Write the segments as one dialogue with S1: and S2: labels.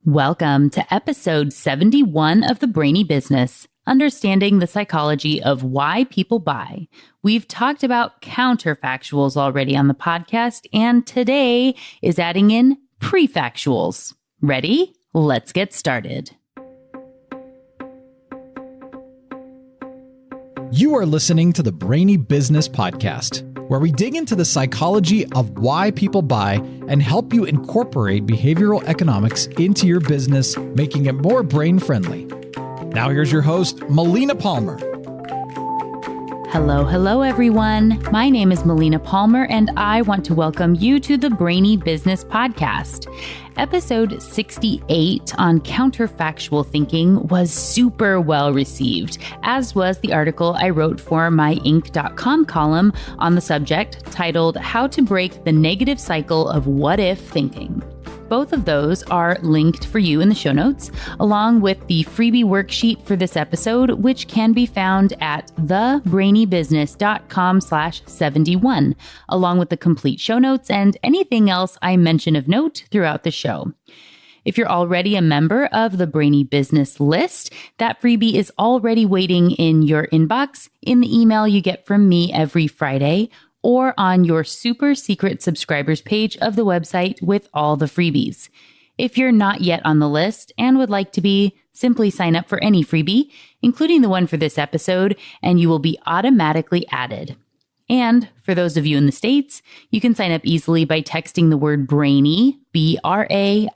S1: Welcome to episode 71 of the Brainy Business, understanding the psychology of why people buy. We've talked about counterfactuals already on the podcast, and today is adding in prefactuals. Ready? Let's get started.
S2: You are listening to the Brainy Business Podcast, where we dig into the psychology of why people buy and help you incorporate behavioral economics into your business, making it more brain-friendly. Now here's your host, Melina Palmer.
S1: Hello, everyone. My name is Melina Palmer, and I want to welcome you to the Brainy Business Podcast. Episode 68 on counterfactual thinking was super well received, as was the article I wrote for my Inc.com column on the subject titled How to Break the Negative Cycle of What If Thinking. Both of those are linked for you in the show notes, along with the freebie worksheet for this episode, which can be found at thebrainybusiness.com/71, along with the complete show notes and anything else I mention of note throughout the show. If you're already a member of the Brainy Business list, that freebie is already waiting in your inbox in the email you get from me every Friday, or on your super secret subscribers page of the website with all the freebies. If you're not yet on the list and would like to be, simply sign up for any freebie, including the one for this episode, and you will be automatically added. And for those of you in the States, you can sign up easily by texting the word Brainy, BRAINY,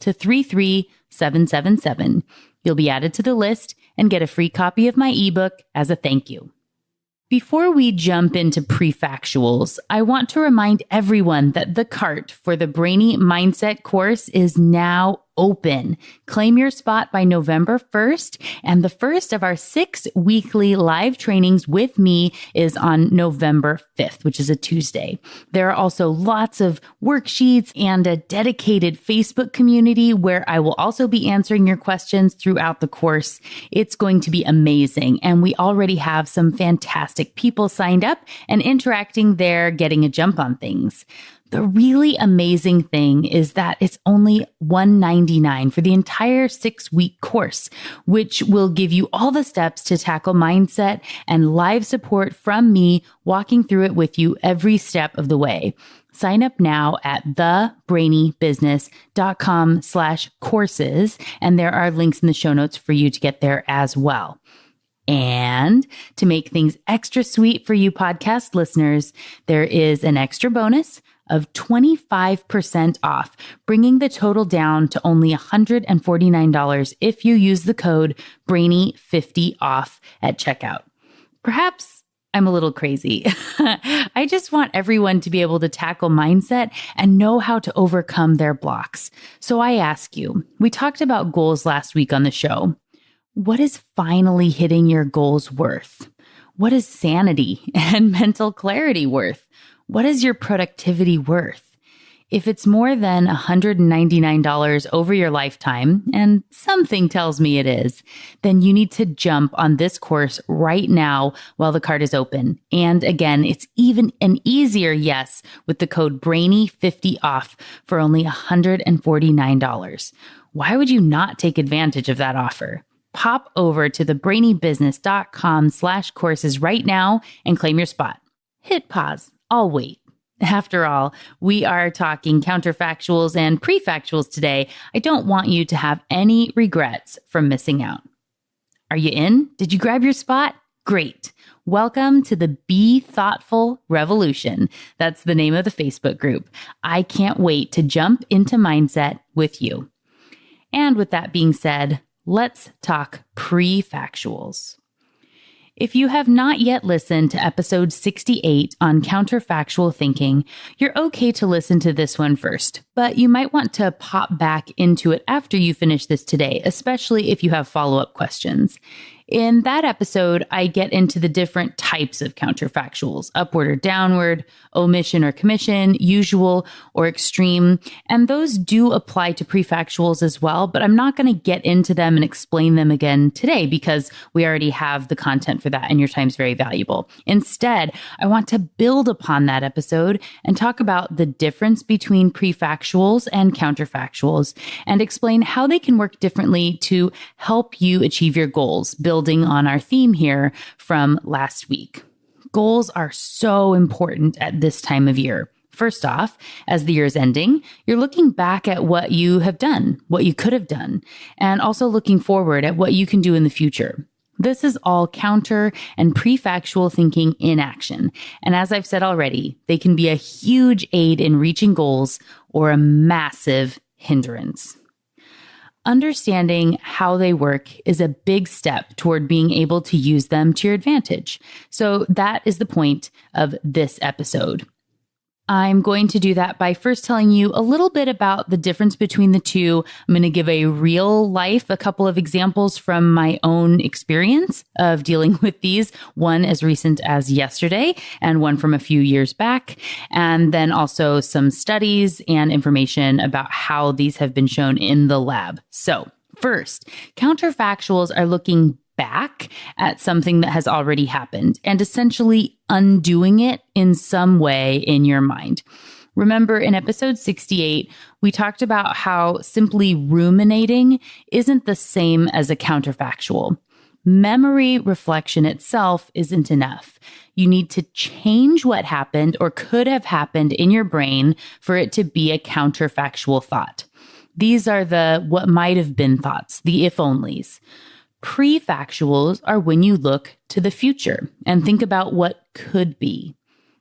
S1: to 33777. You'll be added to the list and get a free copy of my ebook as a thank you. Before we jump into prefactuals, I want to remind everyone that the cart for the Brainy Mindset course is now open. Claim your spot by November 1st, and the first of our 6 weekly live trainings with me is on November 5th, which is a Tuesday. There are also lots of worksheets and a dedicated Facebook community where I will also be answering your questions throughout the course. It's going to be amazing, and we already have some fantastic people signed up and interacting there, getting a jump on things. The really amazing thing is that it's only $199 for the entire 6-week course, which will give you all the steps to tackle mindset and live support from me, walking through it with you every step of the way. Sign up now at thebrainybusiness.com/courses, and there are links in the show notes for you to get there as well. And to make things extra sweet for you podcast listeners, there is an extra bonus of 25% off, bringing the total down to only $149 if you use the code Brainy50OFF at checkout. Perhaps I'm a little crazy. I just want everyone to be able to tackle mindset and know how to overcome their blocks. So I ask you, we talked about goals last week on the show. What is finally hitting your goals worth? What is sanity and mental clarity worth? What is your productivity worth? If it's more than $199 over your lifetime, and something tells me it is, then you need to jump on this course right now while the cart is open. And again, it's even an easier yes with the code Brainy50OFF for only $149. Why would you not take advantage of that offer? Pop over to thebrainybusiness.com/courses right now and claim your spot. Hit pause. I'll wait. After all, we are talking counterfactuals and prefactuals today. I don't want you to have any regrets from missing out. Are you in? Did you grab your spot? Great. Welcome to the Be Thoughtful Revolution. That's the name of the Facebook group. I can't wait to jump into mindset with you. And with that being said, let's talk prefactuals. If you have not yet listened to episode 68 on counterfactual thinking, you're okay to listen to this one first, but you might want to pop back into it after you finish this today, especially if you have follow-up questions. In that episode, I get into the different types of counterfactuals, upward or downward, omission or commission, usual or extreme, and those do apply to prefactuals as well, but I'm not going to get into them and explain them again today because we already have the content for that and your time's very valuable. Instead, I want to build upon that episode and talk about the difference between prefactuals and counterfactuals and explain how they can work differently to help you achieve your goals, building on our theme here from last week. Goals are so important at this time of year. First off, as the year is ending, you're looking back at what you have done, what you could have done, and also looking forward at what you can do in the future. This is all counter and prefactual thinking in action. And as I've said already, they can be a huge aid in reaching goals or a massive hindrance. Understanding how they work is a big step toward being able to use them to your advantage. So that is the point of this episode. I'm going to do that by first telling you a little bit about the difference between the two. I'm going to give a couple of examples from my own experience of dealing with these, one as recent as yesterday and one from a few years back, and then also some studies and information about how these have been shown in the lab. So first, counterfactuals are looking back at something that has already happened and essentially undoing it in some way in your mind. Remember, in episode 68, we talked about how simply ruminating isn't the same as a counterfactual. Memory reflection itself isn't enough. You need to change what happened or could have happened in your brain for it to be a counterfactual thought. These are the what might have been thoughts, the if-onlys. Prefactuals are when you look to the future and think about what could be.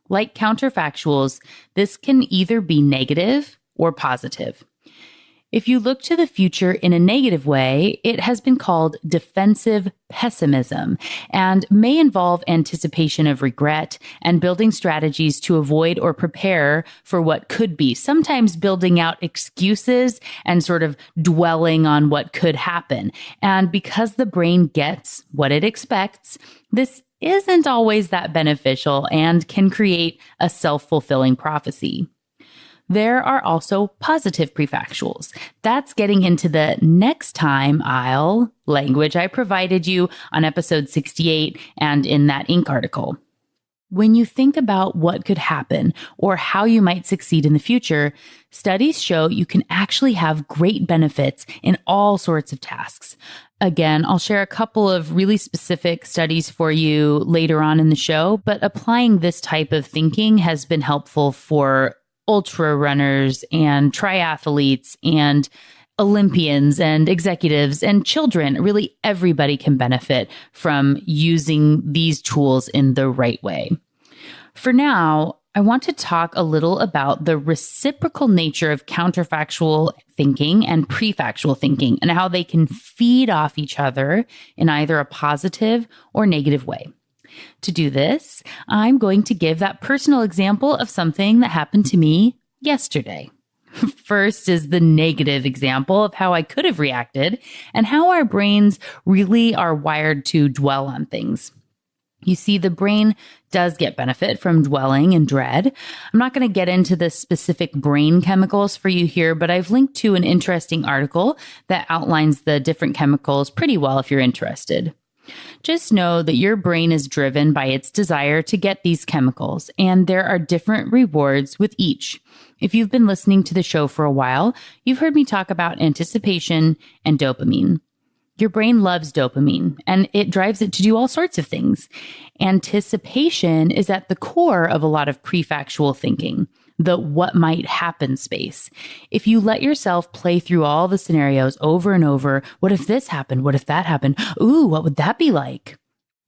S1: Like counterfactuals, this can either be negative or positive. If you look to the future in a negative way, it has been called defensive pessimism and may involve anticipation of regret and building strategies to avoid or prepare for what could be, sometimes building out excuses and sort of dwelling on what could happen. And because the brain gets what it expects, this isn't always that beneficial and can create a self-fulfilling prophecy. There are also positive prefactuals. That's getting into the next time I'll language I provided you on episode 68 and in that Inc. article. When you think about what could happen or how you might succeed in the future, studies show you can actually have great benefits in all sorts of tasks. Again, I'll share a couple of really specific studies for you later on in the show, but applying this type of thinking has been helpful for ultra runners and triathletes and Olympians and executives and children. Really, everybody can benefit from using these tools in the right way. For now, I want to talk a little about the reciprocal nature of counterfactual thinking and prefactual thinking and how they can feed off each other in either a positive or negative way. To do this, I'm going to give that personal example of something that happened to me yesterday. First is the negative example of how I could have reacted and how our brains really are wired to dwell on things. You see, the brain does get benefit from dwelling and dread. I'm not going to get into the specific brain chemicals for you here, but I've linked to an interesting article that outlines the different chemicals pretty well if you're interested. Just know that your brain is driven by its desire to get these chemicals, and there are different rewards with each. If you've been listening to the show for a while, you've heard me talk about anticipation and dopamine. Your brain loves dopamine, and it drives it to do all sorts of things. Anticipation is at the core of a lot of prefactual thinking, the what might happen space. If you let yourself play through all the scenarios over and over, what if this happened? What if that happened? Ooh, what would that be like?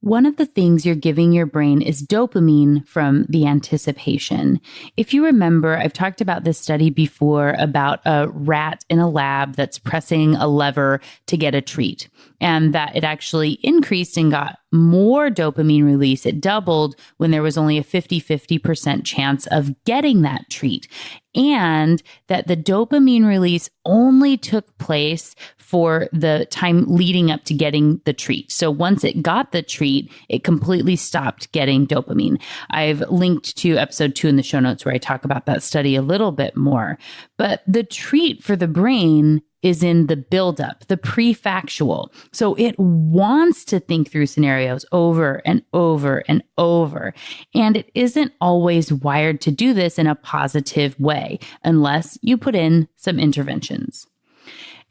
S1: One of the things you're giving your brain is dopamine from the anticipation. If you remember, I've talked about this study before about a rat in a lab that's pressing a lever to get a treat, and that it actually increased and got more dopamine release. It doubled when there was only a 50-50% chance of getting that treat. and that the dopamine release only took place for the time leading up to getting the treat. So once it got the treat, it completely stopped getting dopamine. I've linked to episode 2 in the show notes where I talk about that study a little bit more. But the treat for the brain is in the buildup, the prefactual. So it wants to think through scenarios over and over and over. And it isn't always wired to do this in a positive way unless you put in some interventions.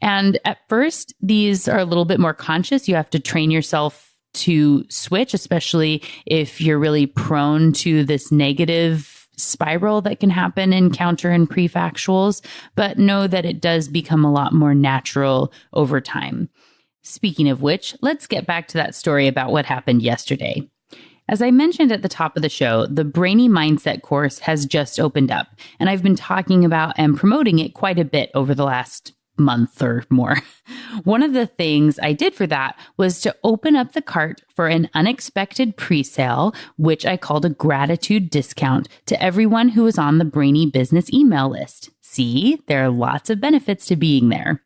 S1: And at first, these are a little bit more conscious. You have to train yourself to switch, especially if you're really prone to this negative spiral that can happen in counter and prefactuals, but know that it does become a lot more natural over time. Speaking of which, let's get back to that story about what happened yesterday. As I mentioned at the top of the show, the Brainy Mindset course has just opened up, and I've been talking about and promoting it quite a bit over the last month or more. One of the things I did for that was to open up the cart for an unexpected pre-sale, which I called a gratitude discount to everyone who was on the Brainy business email list. See, there are lots of benefits to being there.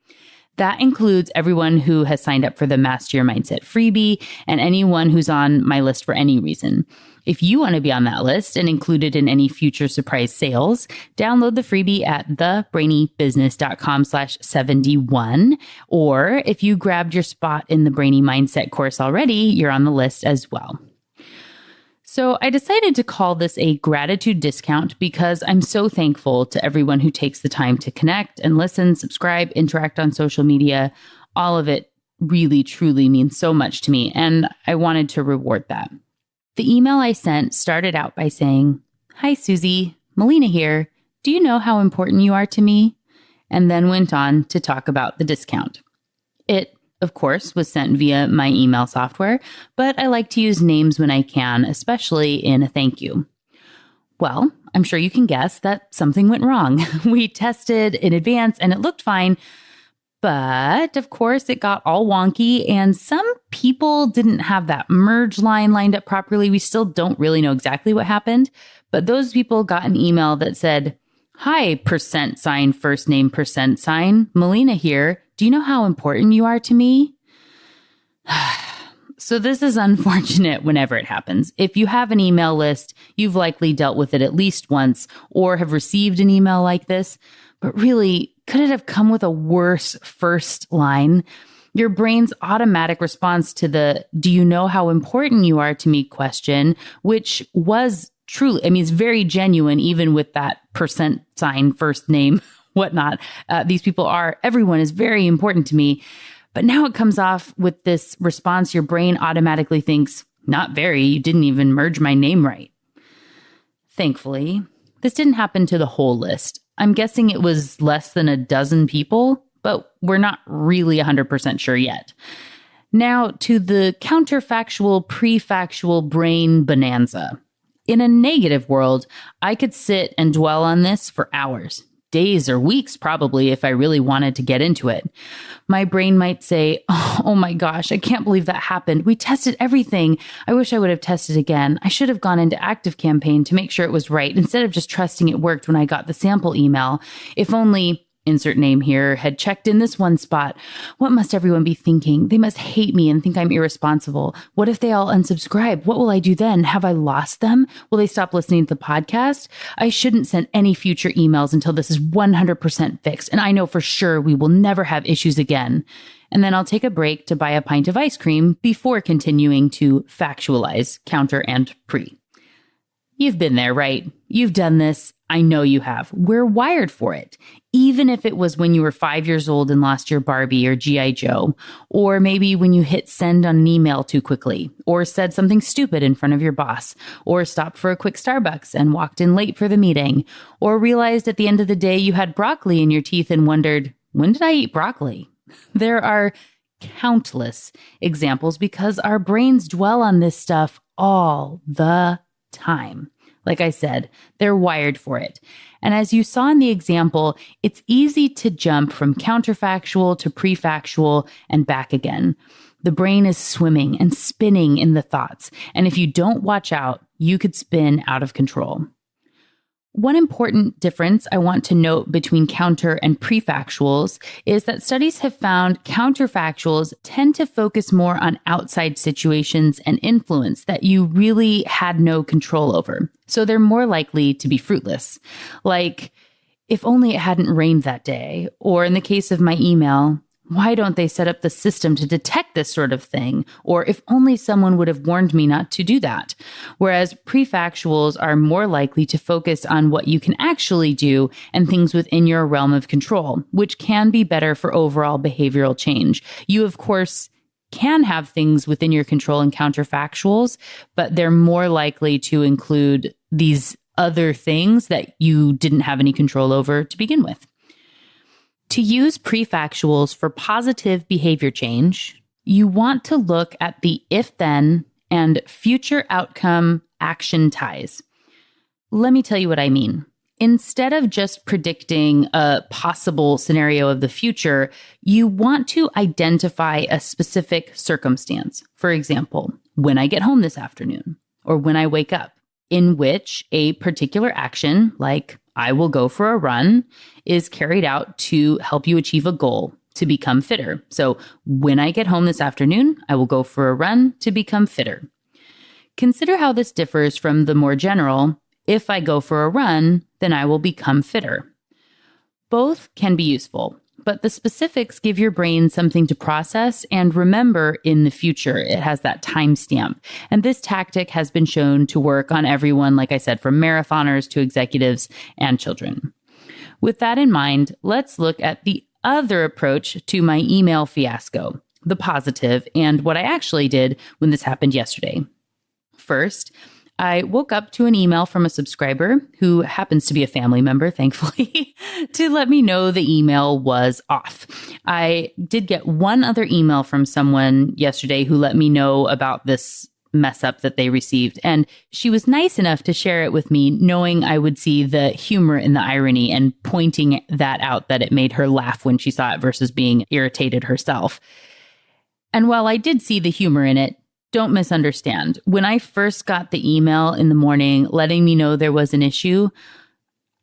S1: That includes everyone who has signed up for the Master Your Mindset freebie and anyone who's on my list for any reason. If you want to be on that list and included in any future surprise sales, download the freebie at thebrainybusiness.com/71. Or if you grabbed your spot in the Brainy Mindset course already, you're on the list as well. So I decided to call this a gratitude discount because I'm so thankful to everyone who takes the time to connect and listen, subscribe, interact on social media. All of it really, truly means so much to me, and I wanted to reward that. The email I sent started out by saying, "Hi, Susie, Melina here. Do you know how important you are to me?" And then went on to talk about the discount. It, of course, was sent via my email software, but I like to use names when I can, especially in a thank you. Well, I'm sure you can guess that something went wrong. We tested in advance and it looked fine, but of course it got all wonky and some people didn't have that merge line lined up properly. We still don't really know exactly what happened, but those people got an email that said, "Hi, %, first name, %, Melina here. Do you know how important you are to me?" So this is unfortunate whenever it happens. If you have an email list, you've likely dealt with it at least once or have received an email like this. But really, could it have come with a worse first line? Your brain's automatic response to the "do you know how important you are to me" question, which was truly, it's very genuine, even with that %, first name, whatnot. Everyone is very important to me. But now it comes off with this response. Your brain automatically thinks, "Not very, you didn't even merge my name right." Thankfully, this didn't happen to the whole list. I'm guessing it was less than a dozen people, but we're not really 100% sure yet. Now to the counterfactual, prefactual brain bonanza. In a negative world, I could sit and dwell on this for hours, days or weeks probably if I really wanted to get into it. My brain might say, "Oh my gosh, I can't believe that happened. We tested everything. I wish I would have tested again. I should have gone into ActiveCampaign to make sure it was right instead of just trusting it worked when I got the sample email. If only," insert name here, "had checked in this one spot. What must everyone be thinking? They must hate me and think I'm irresponsible. What if they all unsubscribe? What will I do then? Have I lost them? Will they stop listening to the podcast? I shouldn't send any future emails until this is 100% fixed. And I know for sure we will never have issues again." And then I'll take a break to buy a pint of ice cream before continuing to factualize counter and pre. You've been there, right? You've done this. I know you have. We're wired for it. Even if it was when you were 5 years old and lost your Barbie or G.I. Joe, or maybe when you hit send on an email too quickly, or said something stupid in front of your boss, or stopped for a quick Starbucks and walked in late for the meeting, or realized at the end of the day you had broccoli in your teeth and wondered, "When did I eat broccoli?" There are countless examples because our brains dwell on this stuff all the time. Like I said, they're wired for it. And as you saw in the example, it's easy to jump from counterfactual to prefactual and back again. The brain is swimming and spinning in the thoughts. And if you don't watch out, you could spin out of control. One important difference I want to note between counter and prefactuals is that studies have found counterfactuals tend to focus more on outside situations and influence that you really had no control over. So they're more likely to be fruitless. Like, if only it hadn't rained that day, or in the case of my email, why don't they set up the system to detect this sort of thing? Or if only someone would have warned me not to do that. Whereas prefactuals are more likely to focus on what you can actually do and things within your realm of control, which can be better for overall behavioral change. You, of course, can have things within your control in counterfactuals, but they're more likely to include these other things that you didn't have any control over to begin with. To use prefactuals for positive behavior change, you want to look at the if-then and future outcome action ties. Let me tell you what I mean. Instead of just predicting a possible scenario of the future, you want to identify a specific circumstance. For example, when I get home this afternoon, or when I wake up, in which a particular action, like I will go for a run, is carried out to help you achieve a goal, to become fitter. So when I get home this afternoon, I will go for a run to become fitter. Consider how this differs from the more general, if I go for a run, then I will become fitter. Both can be useful, but the specifics give your brain something to process and remember in the future. It has that timestamp. And this tactic has been shown to work on everyone, like I said, from marathoners to executives and children. With that in mind, let's look at the other approach to my email fiasco, the positive, and what I actually did when this happened yesterday. First, I woke up to an email from a subscriber who happens to be a family member, thankfully, to let me know the email was off. I did get one other email from someone yesterday who let me know about this mess up that they received. And she was nice enough to share it with me, knowing I would see the humor in the irony and pointing that out, that it made her laugh when she saw it versus being irritated herself. And while I did see the humor in it, don't misunderstand. When I first got the email in the morning letting me know there was an issue,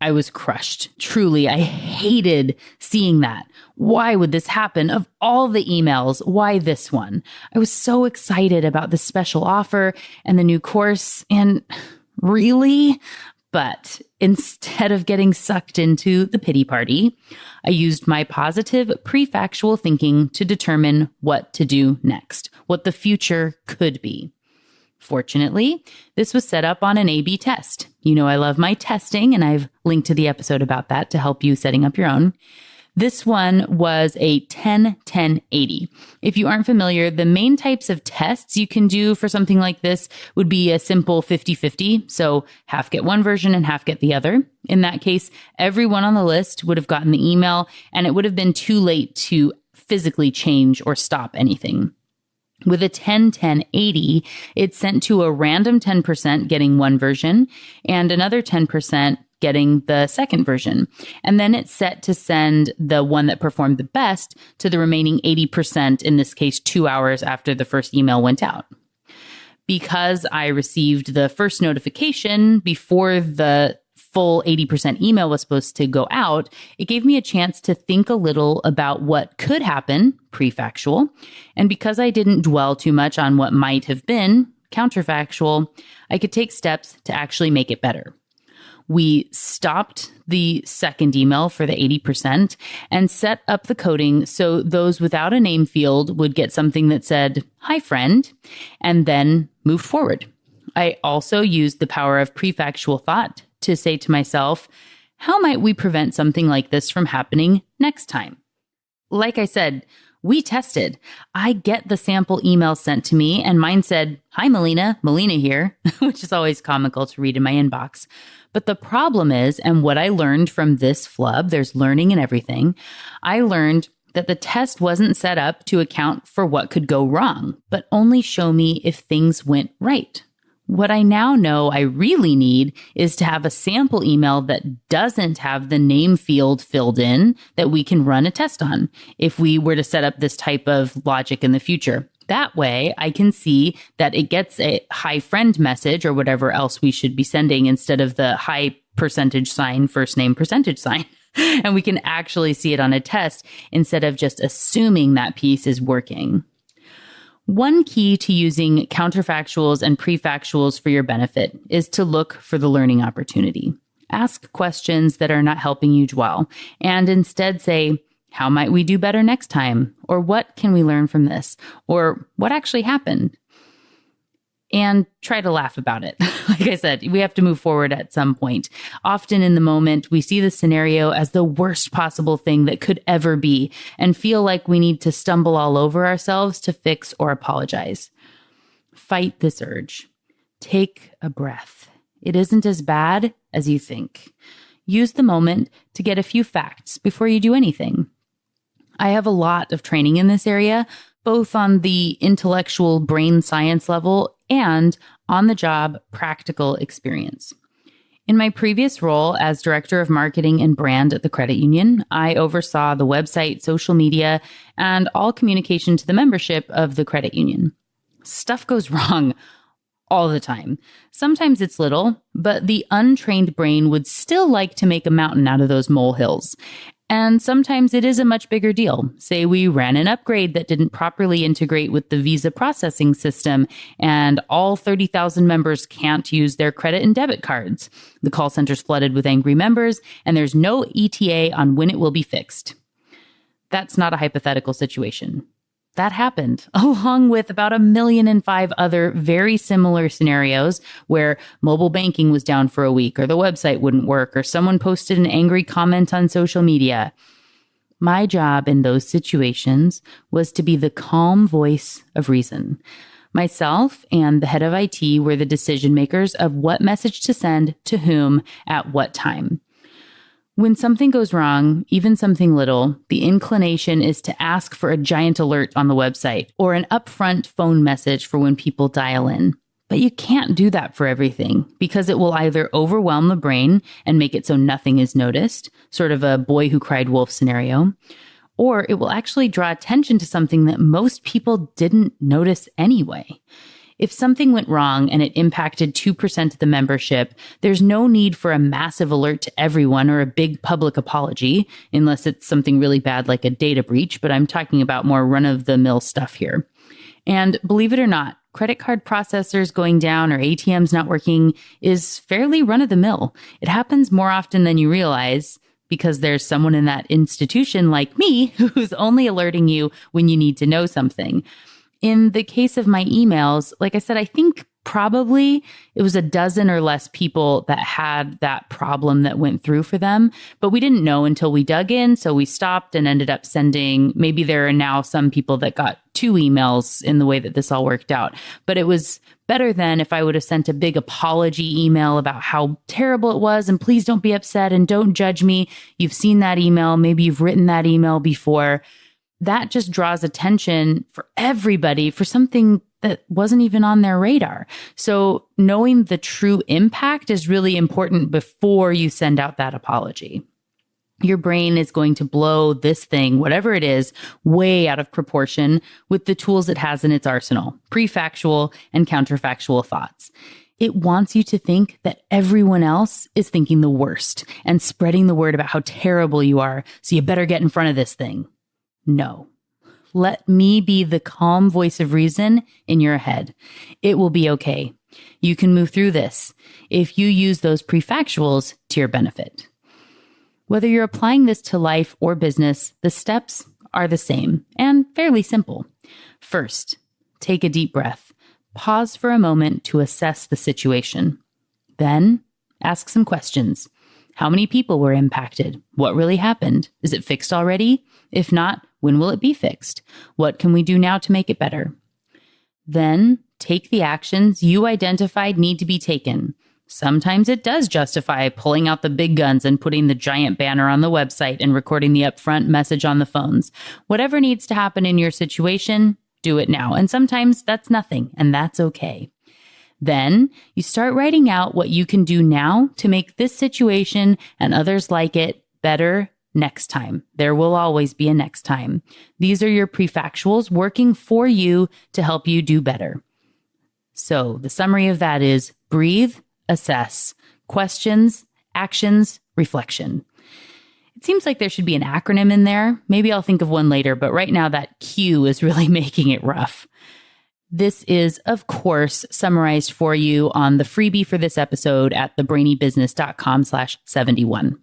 S1: I was crushed. Truly, I hated seeing that. Why would this happen? Of all the emails, why this one? I was so excited about the special offer and the new course, and really? But instead of getting sucked into the pity party, I used my positive prefactual thinking to determine what to do next, what the future could be. Fortunately, this was set up on an A/B test. You know, I love my testing, and I've linked to the episode about that to help you setting up your own. This one was a 10-10-80. If you aren't familiar, the main types of tests you can do for something like this would be a simple 50-50. So half get one version and half get the other. In that case, everyone on the list would have gotten the email, and it would have been too late to physically change or stop anything. With a 10-10-80, it's sent to a random 10% getting one version and another 10% getting the second version. And then it's set to send the one that performed the best to the remaining 80%, in this case, 2 hours after the first email went out. Because I received the first notification before the full 80% email was supposed to go out, it gave me a chance to think a little about what could happen, prefactual. And because I didn't dwell too much on what might have been, counterfactual, I could take steps to actually make it better. We stopped the second email for the 80% and set up the coding so those without a name field would get something that said, "Hi, friend," and then moved forward. I also used the power of prefactual thought to say to myself, how might we prevent something like this from happening next time? Like I said, we tested. I get the sample email sent to me, and mine said, "Hi, Melina here," which is always comical to read in my inbox. But the problem is, and what I learned from this flub, there's learning in everything, I learned that the test wasn't set up to account for what could go wrong, but only show me if things went right. What I now know I really need is to have a sample email that doesn't have the name field filled in that we can run a test on if we were to set up this type of logic in the future. That way, I can see that it gets a hi friend message or whatever else we should be sending instead of the hi percentage sign, first name, percentage sign. And we can actually see it on a test instead of just assuming that piece is working. One key to using counterfactuals and prefactuals for your benefit is to look for the learning opportunity. Ask questions that are not helping you dwell, and instead say, how might we do better next time? Or what can we learn from this? Or what actually happened? And try to laugh about it. Like I said, we have to move forward at some point. Often in the moment, we see the scenario as the worst possible thing that could ever be and feel like we need to stumble all over ourselves to fix or apologize. Fight this urge. Take a breath. It isn't as bad as you think. Use the moment to get a few facts before you do anything. I have a lot of training in this area, both on the intellectual brain science level and on-the-job practical experience. In my previous role as Director of Marketing and Brand at the credit union, I oversaw the website, social media, and all communication to the membership of the credit union. Stuff goes wrong all the time. Sometimes it's little, but the untrained brain would still like to make a mountain out of those molehills. And sometimes it is a much bigger deal. Say we ran an upgrade that didn't properly integrate with the Visa processing system, and all 30,000 members can't use their credit and debit cards. The call center's flooded with angry members, and there's no ETA on when it will be fixed. That's not a hypothetical situation. That happened, along with about 1,000,005 other very similar scenarios where mobile banking was down for a week, or the website wouldn't work, or someone posted an angry comment on social media. My job in those situations was to be the calm voice of reason. Myself and the head of IT were the decision makers of what message to send to whom at what time. When something goes wrong, even something little, the inclination is to ask for a giant alert on the website or an upfront phone message for when people dial in. But you can't do that for everything because it will either overwhelm the brain and make it so nothing is noticed, sort of a boy who cried wolf scenario, or it will actually draw attention to something that most people didn't notice anyway. If something went wrong and it impacted 2% of the membership, there's no need for a massive alert to everyone or a big public apology, unless it's something really bad like a data breach, but I'm talking about more run-of-the-mill stuff here. And believe it or not, credit card processors going down or ATMs not working is fairly run-of-the-mill. It happens more often than you realize because there's someone in that institution like me who's only alerting you when you need to know something. In the case of my emails, like I said, I think probably it was a dozen or less people that had that problem that went through for them, but we didn't know until we dug in. So we stopped and ended up sending, maybe there are now some people that got 2 emails in the way that this all worked out. But it was better than if I would have sent a big apology email about how terrible it was and please don't be upset and don't judge me. You've seen that email. Maybe you've written that email before. That just draws attention for everybody for something that wasn't even on their radar. So knowing the true impact is really important before you send out that apology. Your brain is going to blow this thing, whatever it is, way out of proportion with the tools it has in its arsenal, prefactual and counterfactual thoughts. It wants you to think that everyone else is thinking the worst and spreading the word about how terrible you are, so you better get in front of this thing. No. Let me be the calm voice of reason in your head. It will be okay. You can move through this if you use those prefactuals to your benefit. Whether you're applying this to life or business, the steps are the same and fairly simple. First, take a deep breath. Pause for a moment to assess the situation. Then, ask some questions. How many people were impacted? What really happened? Is it fixed already? If not, when will it be fixed? What can we do now to make it better? Then, take the actions you identified need to be taken. Sometimes it does justify pulling out the big guns and putting the giant banner on the website and recording the upfront message on the phones. Whatever needs to happen in your situation, do it now. And sometimes that's nothing, and that's okay. Then you start writing out what you can do now to make this situation and others like it better next time. There will always be a next time. These are your prefactuals working for you to help you do better. So the summary of that is breathe, assess, questions, actions, reflection. It seems like there should be an acronym in there. Maybe I'll think of one later, but right now that Q is really making it rough. This is, of course, summarized for you on the freebie for this episode at thebrainybusiness.com/71.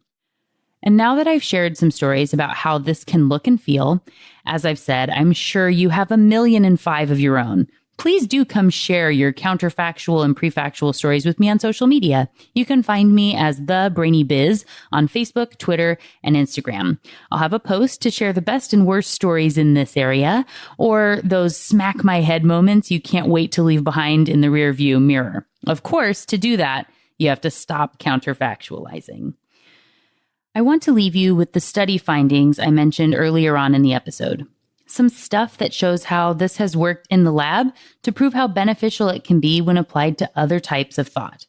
S1: And now that I've shared some stories about how this can look and feel, as I've said, I'm sure you have 1,000,005 of your own. Please do come share your counterfactual and prefactual stories with me on social media. You can find me as The Brainy Biz on Facebook, Twitter, and Instagram. I'll have a post to share the best and worst stories in this area, or those smack my head moments you can't wait to leave behind in the rearview mirror. Of course, to do that, you have to stop counterfactualizing. I want to leave you with the study findings I mentioned earlier on in the episode. Some stuff that shows how this has worked in the lab to prove how beneficial it can be when applied to other types of thought.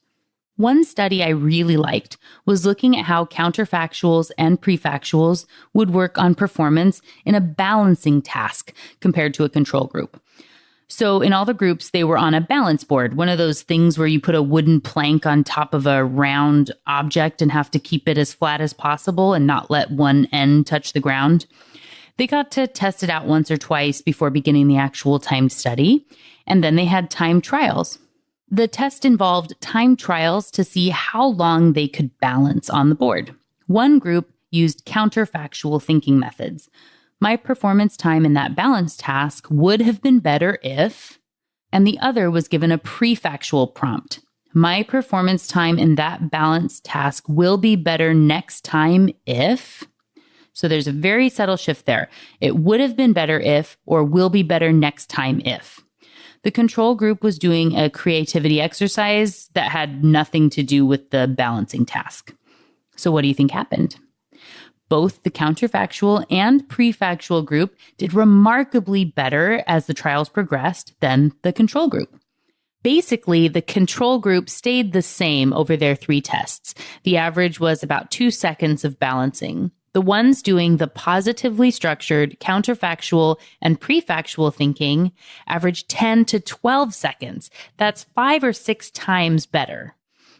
S1: One study I really liked was looking at how counterfactuals and prefactuals would work on performance in a balancing task compared to a control group. So in all the groups, they were on a balance board, one of those things where you put a wooden plank on top of a round object and have to keep it as flat as possible and not let one end touch the ground. They got to test it out once or twice before beginning the actual timed study, and then they had timed trials. The test involved timed trials to see how long they could balance on the board. One group used counterfactual thinking methods. My performance time in that balance task would have been better if, and the other was given a prefactual prompt. My performance time in that balance task will be better next time if... So there's a very subtle shift there. It would have been better if, or will be better next time if. The control group was doing a creativity exercise that had nothing to do with the balancing task. So what do you think happened? Both the counterfactual and prefactual group did remarkably better as the trials progressed than the control group. Basically, the control group stayed the same over their 3 tests. The average was about 2 seconds of balancing. The ones doing the positively structured counterfactual and prefactual thinking averaged 10 to 12 seconds. That's 5 or 6 times better.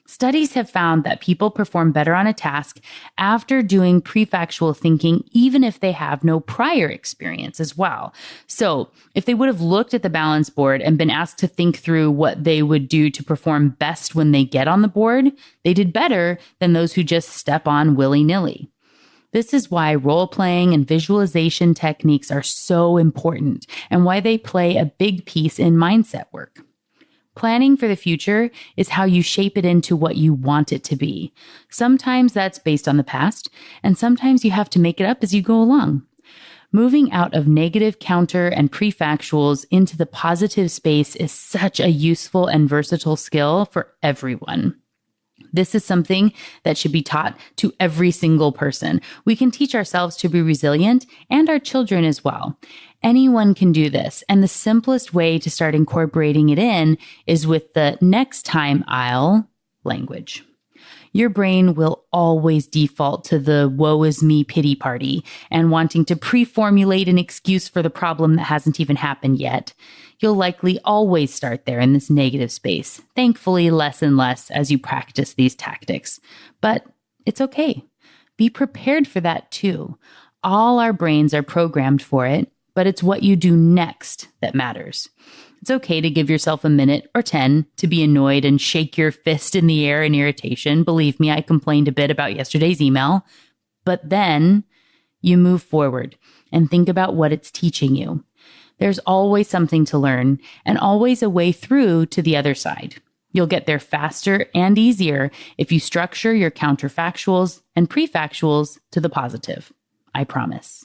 S1: Studies have found that people perform better on a task after doing prefactual thinking, even if they have no prior experience as well. So if they would have looked at the balance board and been asked to think through what they would do to perform best when they get on the board, they did better than those who just step on willy-nilly. This is why role-playing and visualization techniques are so important and why they play a big piece in mindset work. Planning for the future is how you shape it into what you want it to be. Sometimes that's based on the past, and sometimes you have to make it up as you go along. Moving out of negative counter and prefactuals into the positive space is such a useful and versatile skill for everyone. This is something that should be taught to every single person. We can teach ourselves to be resilient and our children as well. Anyone can do this. And the simplest way to start incorporating it in is with the next time I'll language. Your brain will always default to the woe is me pity party and wanting to pre-formulate an excuse for the problem that hasn't even happened yet. You'll likely always start there in this negative space, thankfully less and less as you practice these tactics. But it's okay. Be prepared for that too. All our brains are programmed for it, but it's what you do next that matters. It's okay to give yourself a minute or 10 to be annoyed and shake your fist in the air in irritation. Believe me, I complained a bit about yesterday's email. But then you move forward and think about what it's teaching you. There's always something to learn and always a way through to the other side. You'll get there faster and easier if you structure your counterfactuals and prefactuals to the positive. I promise.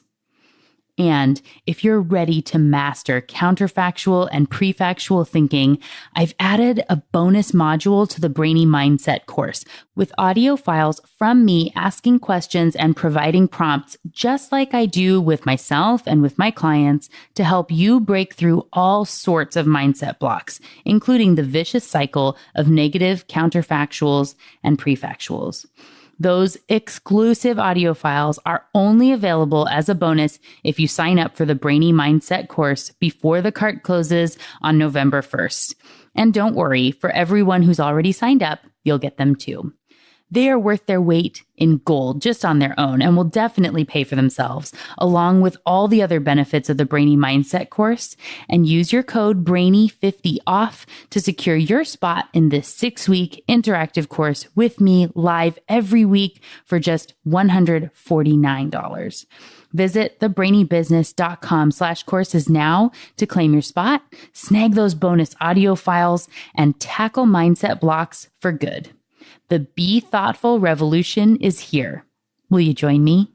S1: And if you're ready to master counterfactual and prefactual thinking, I've added a bonus module to the Brainy Mindset course with audio files from me asking questions and providing prompts just like I do with myself and with my clients to help you break through all sorts of mindset blocks, including the vicious cycle of negative counterfactuals and prefactuals. Those exclusive audio files are only available as a bonus if you sign up for the Brainy Mindset course before the cart closes on November 1st. And don't worry, for everyone who's already signed up, you'll get them too. They are worth their weight in gold just on their own and will definitely pay for themselves, along with all the other benefits of the Brainy Mindset course. And use your code BRAINY50 off to secure your spot in this 6-week interactive course with me live every week for just $149. Visit thebrainybusiness.com/courses now to claim your spot, snag those bonus audio files, and tackle mindset blocks for good. The Be Thoughtful revolution is here. Will you join me?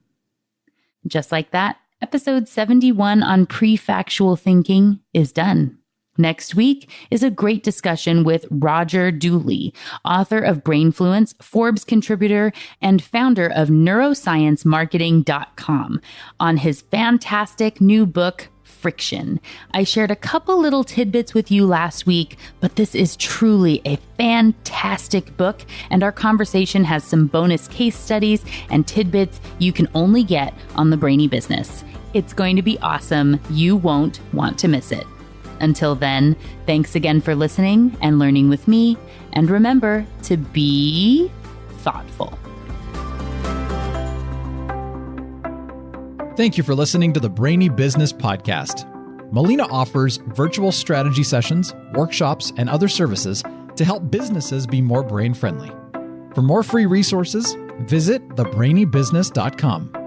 S1: Just like that, episode 71 on prefactual thinking is done. Next week is a great discussion with Roger Dooley, author of Brainfluence, Forbes contributor, and founder of neurosciencemarketing.com, on his fantastic new book, Friction. I shared a couple little tidbits with you last week, but this is truly a fantastic book, and our conversation has some bonus case studies and tidbits you can only get on The Brainy Business. It's going to be awesome. You won't want to miss it. Until then, thanks again for listening and learning with me, and remember to be thoughtful.
S2: Thank you for listening to the Brainy Business Podcast. Melina offers virtual strategy sessions, workshops, and other services to help businesses be more brain-friendly. For more free resources, visit thebrainybusiness.com.